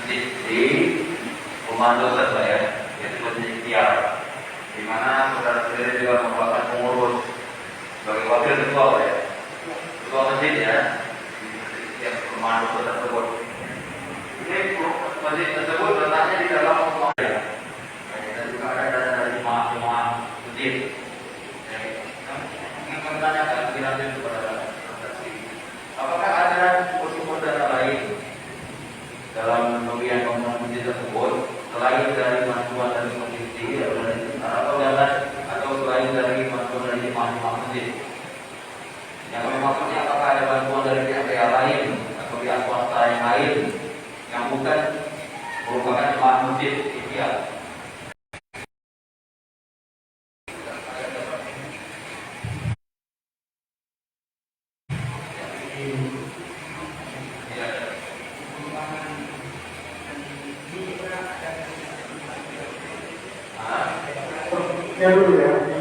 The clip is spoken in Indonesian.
di rumah dosen Pak ya, yaitu masjid Ikhtiar, di mana saudara sendiri juga merupakan pengurus sebagai wakil ketua Pak ya, ketua masjid ya, di masjid Ikhtiar rumah dosen tersebut. Ini masjid tersebut letaknya di dalam rumah ya, dan juga ada dana dari jemaah masjid. Ingin kami tanyakan kira-kira kepada saksi, apakah ada sumber dana lain dalam pemberian bangunan masjid tersebut selain dari bantuan dari masjid atau selain dari bantuan dari jemaah masjid? Yang kami maksudnya apakah ada bantuan dari pihak lain atau pihak swasta yang lain yang bukan merupakan jemaah masjid Ikhtiar? Ya dulu ya.